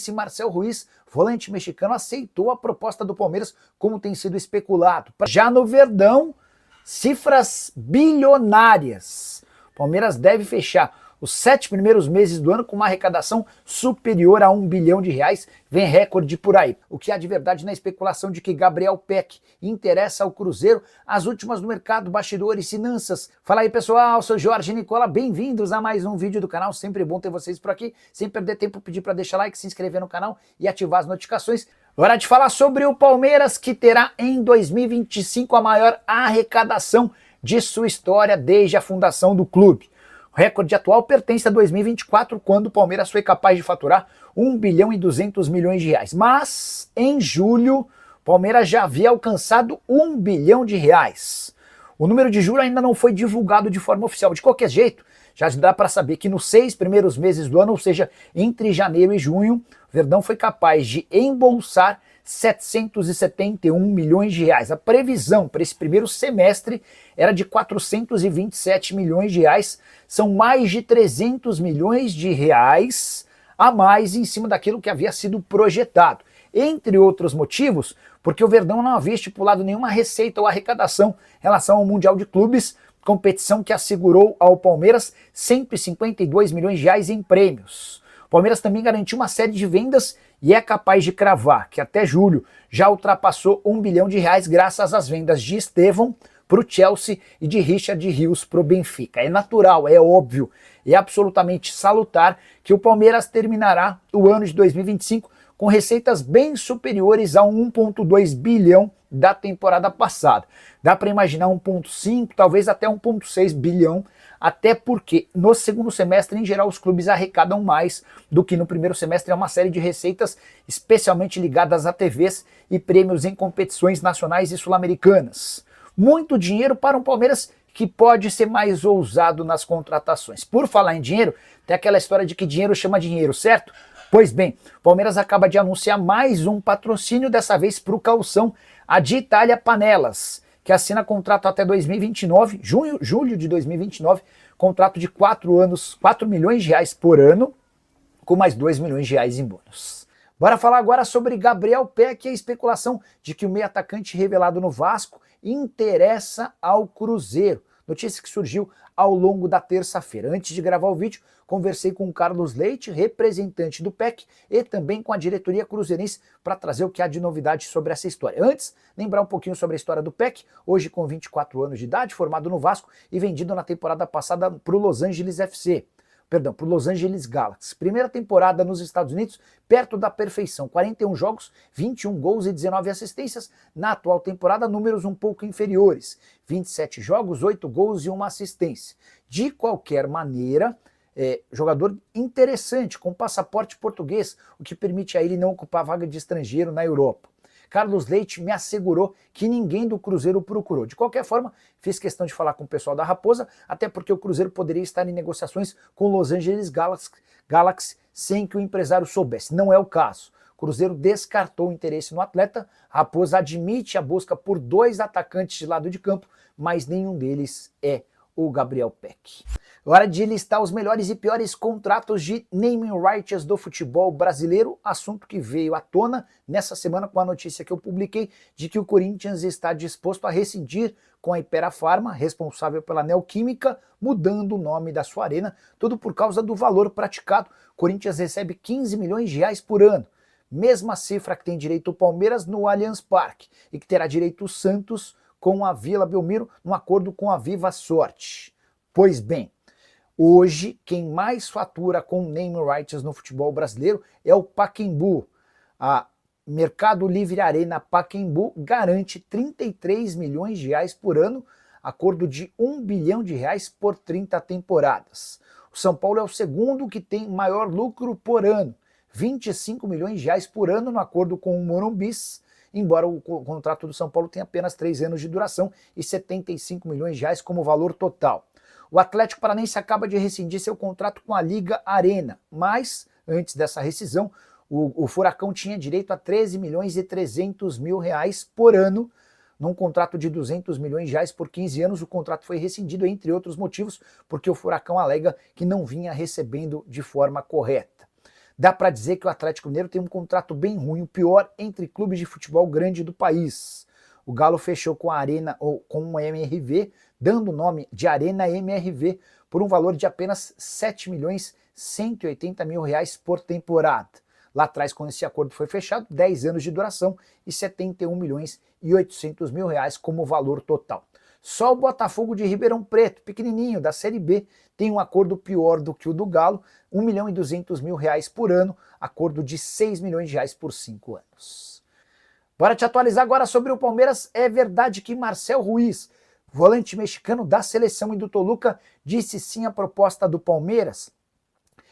Esse Marcel Ruiz, volante mexicano, aceitou a proposta do Palmeiras, como tem sido especulado. Já no Verdão, cifras bilionárias. O Palmeiras deve fechar os 7 primeiros meses do ano com uma arrecadação superior a R$ 1 bilhão, vem recorde por aí. O que há de verdade na especulação de que Gabriel Peck interessa ao Cruzeiro, as últimas do mercado, bastidores, finanças. Fala aí pessoal, sou Jorge Nicola, bem-vindos a mais um vídeo do canal, sempre bom ter vocês por aqui, sem perder tempo pedir para deixar like, se inscrever no canal e ativar as notificações. Hora de falar sobre o Palmeiras, que terá em 2025 a maior arrecadação de sua história desde a fundação do clube. O recorde atual pertence a 2024, quando o Palmeiras foi capaz de faturar R$ 1 bilhão e 200 milhões. Mas, em julho, o Palmeiras já havia alcançado R$ 1 bilhão. O número de julho ainda não foi divulgado de forma oficial. De qualquer jeito, já dá para saber que nos 6 primeiros meses do ano, ou seja, entre janeiro e junho, o Verdão foi capaz de embolsar R$ 771 milhões. A previsão para esse primeiro semestre era de R$ 427 milhões. São mais de R$ 300 milhões a mais em cima daquilo que havia sido projetado. Entre outros motivos, porque o Verdão não havia estipulado nenhuma receita ou arrecadação em relação ao Mundial de Clubes, competição que assegurou ao Palmeiras R$ 152 milhões em prêmios. O Palmeiras também garantiu uma série de vendas e é capaz de cravar que até julho já ultrapassou R$ 1 bilhão graças às vendas de Estevão para o Chelsea e de Richard Rios para o Benfica. É natural, é óbvio, é absolutamente salutar que o Palmeiras terminará o ano de 2025 com receitas bem superiores a 1,2 bilhão da temporada passada. Dá para imaginar 1,5, talvez até 1,6 bilhão, até porque no segundo semestre, em geral, os clubes arrecadam mais do que no primeiro semestre. É uma série de receitas especialmente ligadas a TVs e prêmios em competições nacionais e sul-americanas. Muito dinheiro para um Palmeiras que pode ser mais ousado nas contratações. Por falar em dinheiro, tem aquela história de que dinheiro chama dinheiro, certo? Pois bem, o Palmeiras acaba de anunciar mais um patrocínio, dessa vez para o calção, a de Itália Panelas, que assina contrato até 2029, julho de 2029, contrato de 4 anos, R$ 4 milhões por ano, com mais R$ 2 milhões em bônus. Bora falar agora sobre Gabriel Peck e a especulação de que o meio atacante revelado no Vasco interessa ao Cruzeiro. Notícia que surgiu ao longo da terça-feira. Antes de gravar o vídeo, conversei com o Carlos Leite, representante do Peck, e também com a diretoria cruzeirense para trazer o que há de novidade sobre essa história. Antes, lembrar um pouquinho sobre a história do Peck, hoje com 24 anos de idade, formado no Vasco e vendido na temporada passada para o Los Angeles Galaxy. Primeira temporada nos Estados Unidos, perto da perfeição. 41 jogos, 21 gols e 19 assistências. Na atual temporada, números um pouco inferiores. 27 jogos, 8 gols e 1 assistência. De qualquer maneira, jogador interessante, com passaporte português, o que permite a ele não ocupar vaga de estrangeiro na Europa. Carlos Leite me assegurou que ninguém do Cruzeiro o procurou. De qualquer forma, fiz questão de falar com o pessoal da Raposa, até porque o Cruzeiro poderia estar em negociações com o Los Angeles Galaxy sem que o empresário soubesse. Não é o caso. O Cruzeiro descartou o interesse no atleta. A Raposa admite a busca por 2 atacantes de lado de campo, mas nenhum deles é o Gabriel Peck. Hora de listar os melhores e piores contratos de naming rights do futebol brasileiro, assunto que veio à tona nessa semana com a notícia que eu publiquei de que o Corinthians está disposto a rescindir com a Hypera Pharma, responsável pela Neoquímica, mudando o nome da sua arena, tudo por causa do valor praticado. O Corinthians recebe R$ 15 milhões por ano, mesma cifra que tem direito o Palmeiras no Allianz Parque e que terá direito o Santos com a Vila Belmiro, num acordo com a Viva Sorte. Pois bem, hoje quem mais fatura com naming rights no futebol brasileiro é o Pacaembu. A Mercado Livre Arena Pacaembu garante R$ 33 milhões por ano, acordo de R$ 1 bilhão por 30 temporadas. O São Paulo é o segundo que tem maior lucro por ano, R$ 25 milhões por ano no acordo com o Morumbis, embora o contrato do São Paulo tenha apenas 3 anos de duração e R$ 75 milhões como valor total. O Atlético Paranaense acaba de rescindir seu contrato com a Liga Arena, mas antes dessa rescisão, o Furacão tinha direito a 13 milhões e 300 mil reais por ano, num contrato de 200 milhões de reais por 15 anos. O contrato foi rescindido, entre outros motivos, porque o Furacão alega que não vinha recebendo de forma correta. dá para dizer que o Atlético Mineiro tem um contrato bem ruim, o pior entre clubes de futebol grande do país. O Galo fechou com a Arena, ou com a MRV, dando o nome de Arena MRV, por um valor de apenas R$ 7.180.000 por temporada. Lá atrás, quando esse acordo foi fechado, 10 anos de duração e R$ 71.800.000 como valor total. Só o Botafogo de Ribeirão Preto, pequenininho, da Série B, tem um acordo pior do que o do Galo, R$ 1.200.000 por ano, acordo de R$ 6 milhões por 5 anos. Bora te atualizar agora sobre o Palmeiras. É verdade que Marcel Ruiz, volante mexicano da seleção e do Toluca, disse sim à proposta do Palmeiras?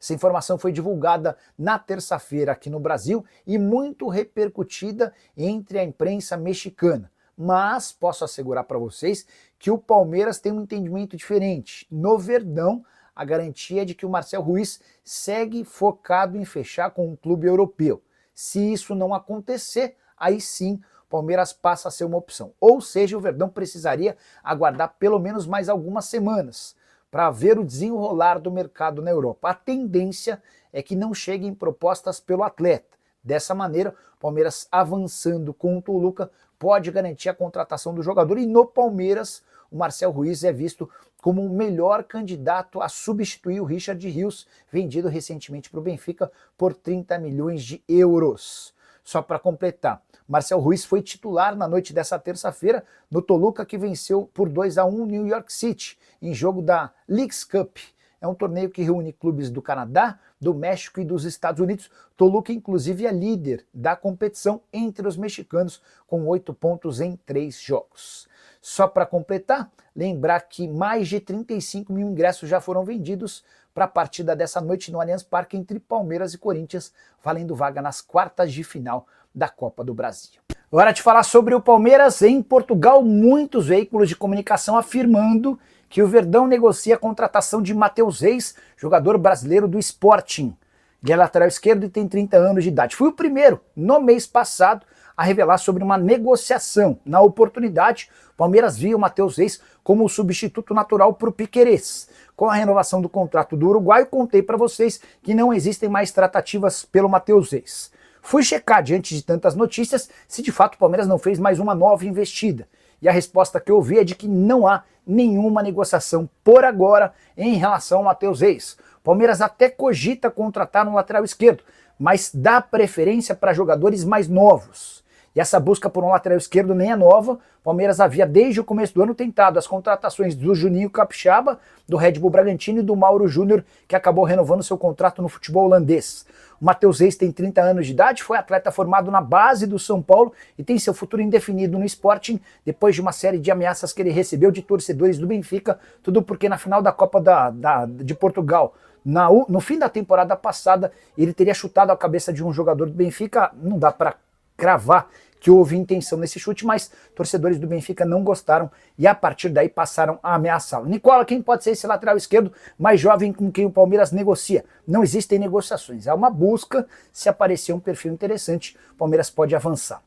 Essa informação foi divulgada na terça-feira aqui no Brasil e muito repercutida entre a imprensa mexicana. Mas posso assegurar para vocês que o Palmeiras tem um entendimento diferente. No Verdão, a garantia é de que o Marcel Ruiz segue focado em fechar com um clube europeu. Se isso não acontecer, aí sim o Palmeiras passa a ser uma opção. Ou seja, o Verdão precisaria aguardar pelo menos mais algumas semanas para ver o desenrolar do mercado na Europa. A tendência é que não cheguem propostas pelo atleta. Dessa maneira, o Palmeiras avançando com o Toluca pode garantir a contratação do jogador, e no Palmeiras o Marcel Ruiz é visto como o melhor candidato a substituir o Richard Rios, vendido recentemente para o Benfica por 30 milhões de euros. Só para completar, Marcel Ruiz foi titular na noite dessa terça-feira no Toluca, que venceu por 2-1 New York City, em jogo da Leagues Cup. É um torneio que reúne clubes do Canadá, do México e dos Estados Unidos. Toluca, inclusive, é líder da competição entre os mexicanos, com 8 pontos em 3 jogos. Só para completar, lembrar que mais de 35 mil ingressos já foram vendidos para a partida dessa noite no Allianz Parque entre Palmeiras e Corinthians, valendo vaga nas quartas de final da Copa do Brasil. Hora de falar sobre o Palmeiras. Em Portugal, muitos veículos de comunicação afirmando que o Verdão negocia a contratação de Matheus Reis, jogador brasileiro do Sporting. Ele é lateral esquerdo e tem 30 anos de idade. Fui o primeiro, no mês passado, a revelar sobre uma negociação. Na oportunidade, o Palmeiras via o Matheus Reis como o substituto natural para o Piquerez. Com a renovação do contrato do uruguaio, contei para vocês que não existem mais tratativas pelo Matheus Reis. Fui checar, diante de tantas notícias, se de fato o Palmeiras não fez mais uma nova investida. E a resposta que eu vi é de que não há nenhuma negociação por agora em relação ao Matheus Reis. O Palmeiras até cogita contratar um lateral esquerdo, mas dá preferência para jogadores mais novos. E essa busca por um lateral esquerdo nem é nova. O Palmeiras havia desde o começo do ano tentado as contratações do Juninho Capixaba, do Red Bull Bragantino, e do Mauro Júnior, que acabou renovando seu contrato no futebol holandês. O Matheus Reis tem 30 anos de idade, foi atleta formado na base do São Paulo e tem seu futuro indefinido no Sporting, depois de uma série de ameaças que ele recebeu de torcedores do Benfica, tudo porque na final da Copa de Portugal, no fim da temporada passada, ele teria chutado a cabeça de um jogador do Benfica. Não dá para cravar que houve intenção nesse chute, mas torcedores do Benfica não gostaram e a partir daí passaram a ameaçá-lo. Nicola, quem pode ser esse lateral esquerdo mais jovem com quem o Palmeiras negocia? Não existem negociações, é uma busca. Se aparecer um perfil interessante, o Palmeiras pode avançar.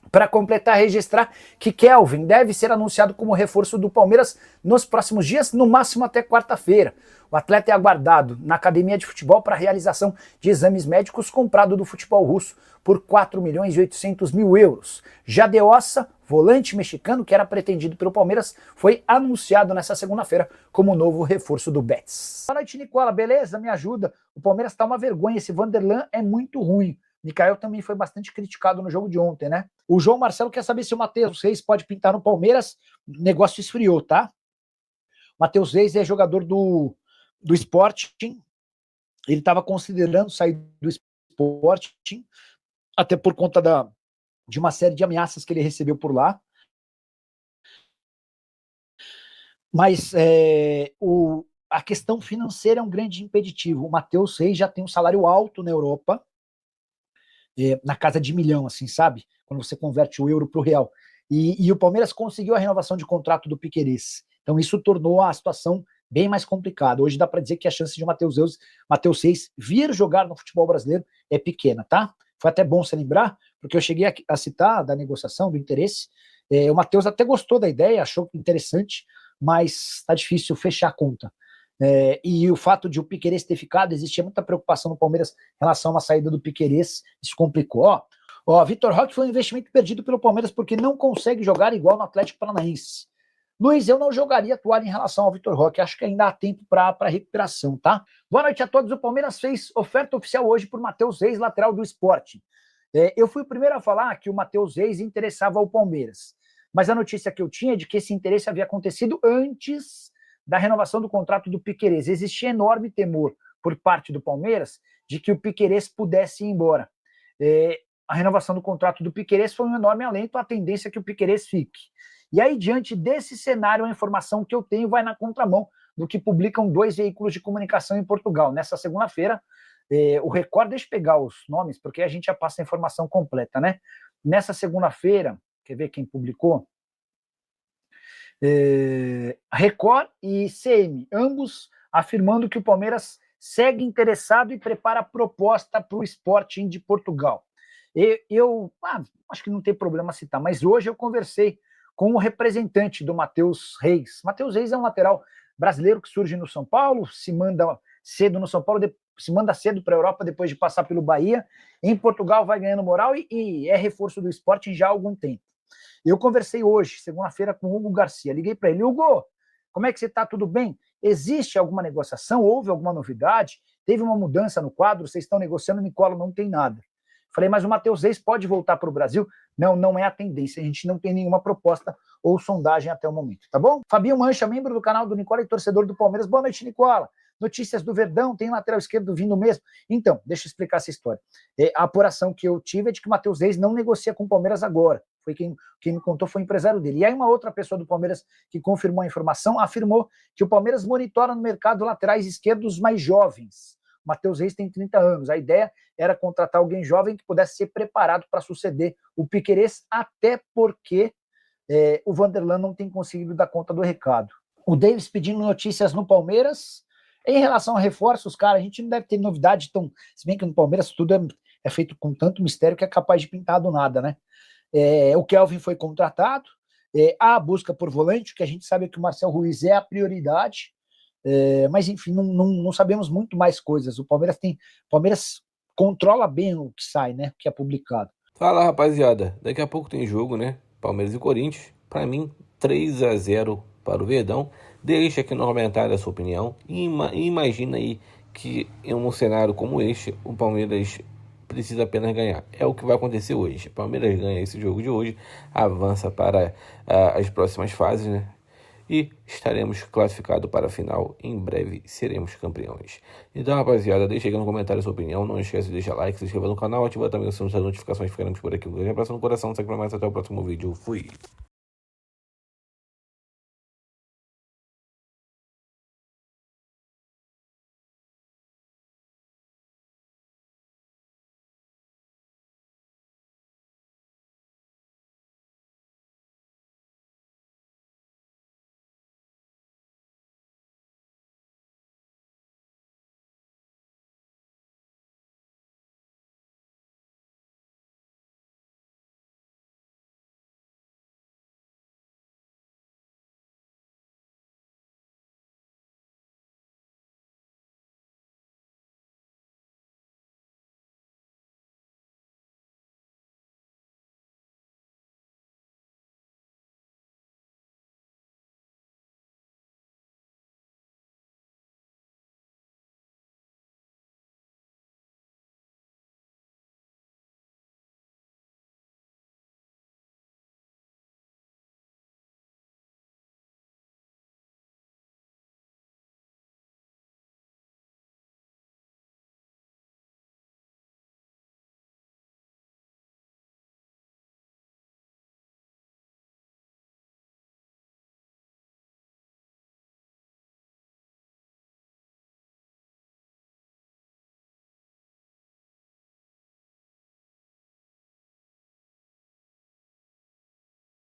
Para completar, registrar que Kelvin deve ser anunciado como reforço do Palmeiras nos próximos dias, no máximo até quarta-feira. O atleta é aguardado na academia de futebol para a realização de exames médicos, comprado do futebol russo por 4.800.000 euros. Já De Ossa, volante mexicano que era pretendido pelo Palmeiras, foi anunciado nessa segunda-feira como novo reforço do Betis. Boa noite, Nicola, beleza? Me ajuda. O Palmeiras está uma vergonha, esse Vanderlan é muito ruim. Mikael também foi bastante criticado no jogo de ontem, né? O João Marcelo quer saber se o Matheus Reis pode pintar no Palmeiras. O negócio esfriou, tá? O Matheus Reis é jogador do Sporting. Ele estava considerando sair do Sporting, até por conta de uma série de ameaças que ele recebeu por lá. Mas a questão financeira é um grande impeditivo. O Matheus Reis já tem um salário alto na Europa, na casa de 1 milhão, assim, sabe? Quando você converte o euro para o real. E o Palmeiras conseguiu a renovação de contrato do Piquerez. Então isso tornou a situação bem mais complicada. Hoje dá para dizer que a chance de Matheus Reis vir jogar no futebol brasileiro é pequena, tá? Foi até bom você lembrar, porque eu cheguei a citar da negociação, do interesse. O Matheus até gostou da ideia, achou interessante, mas tá difícil fechar a conta. E o fato de o Piquerez ter ficado, existia muita preocupação no Palmeiras em relação a uma saída do Piquerez, isso complicou. Vitor Roque foi um investimento perdido pelo Palmeiras porque não consegue jogar igual no Atlético Paranaense. Luiz, eu não jogaria a toalha em relação ao Vitor Roque, acho que ainda há tempo para recuperação, tá? Boa noite a todos, o Palmeiras fez oferta oficial hoje por Matheus Reis, lateral do Sport. Eu fui o primeiro a falar que o Matheus Reis interessava ao Palmeiras, mas a notícia que eu tinha é de que esse interesse havia acontecido antes da renovação do contrato do Piquerez. Existia enorme temor por parte do Palmeiras de que o Piquerez pudesse ir embora. A renovação do contrato do Piquerez foi um enorme alento, a tendência é que o Piquerez fique. E aí, diante desse cenário, a informação que eu tenho vai na contramão do que publicam 2 veículos de comunicação em Portugal. Nessa segunda-feira, o Record, deixa eu pegar os nomes, porque a gente já passa a informação completa, né? Nessa segunda-feira, quer ver quem publicou? Record e CM, ambos afirmando que o Palmeiras segue interessado e prepara a proposta para o Sporting de Portugal. Eu acho que não tem problema citar, mas hoje eu conversei com o representante do Matheus Reis. Matheus Reis é um lateral brasileiro que surge no São Paulo, se manda cedo no São Paulo, se manda cedo para a Europa depois de passar pelo Bahia. Em Portugal vai ganhando moral e é reforço do Sporting já há algum tempo. Eu conversei hoje, segunda-feira, com o Hugo Garcia. Liguei para ele. Hugo, como é que você está? Tudo bem? Existe alguma negociação? Houve alguma novidade? Teve uma mudança no quadro? Vocês estão negociando? Nicola, não tem nada. Falei, mas o Matheus Reis pode voltar para o Brasil? Não, não é a tendência. A gente não tem nenhuma proposta ou sondagem até o momento, tá bom? Fabinho Mancha, membro do canal do Nicola e torcedor do Palmeiras. Boa noite, Nicola. Notícias do Verdão, tem lateral esquerdo vindo mesmo? Então, deixa eu explicar essa história. A apuração que eu tive é de que o Matheus Reis não negocia com o Palmeiras agora. Foi quem me contou, foi o empresário dele. E aí uma outra pessoa do Palmeiras que confirmou a informação afirmou que o Palmeiras monitora no mercado laterais esquerdos mais jovens. O Matheus Reis tem 30 anos. A ideia era contratar alguém jovem que pudesse ser preparado para suceder o Piquerez, até porque o Vanderlan não tem conseguido dar conta do recado. O Davis pedindo notícias no Palmeiras. Em relação a reforços, cara, a gente não deve ter novidade, tão, se bem que no Palmeiras tudo é feito com tanto mistério que é capaz de pintar do nada, né? O Kelvin foi contratado, há a busca por volante, que a gente sabe que o Marcel Ruiz é a prioridade, mas enfim, não sabemos muito mais coisas. O Palmeiras controla bem o que sai, né? O que é publicado. Fala, rapaziada, daqui a pouco tem jogo, né? Palmeiras e Corinthians, para mim 3-0 para o Verdão. Deixa aqui no comentário a sua opinião e imagina aí que em um cenário como este, o Palmeiras precisa apenas ganhar. É o que vai acontecer hoje. O Palmeiras ganha esse jogo de hoje, avança para as próximas fases, né? E estaremos classificados para a final. Em breve seremos campeões. Então, rapaziada, deixa aqui no comentário a sua opinião. Não esquece de deixar like, se inscrever no canal, ativa também o sininho das notificações. Ficaremos por aqui. Um grande abraço no coração. Segue para mais. Até o próximo vídeo. Fui.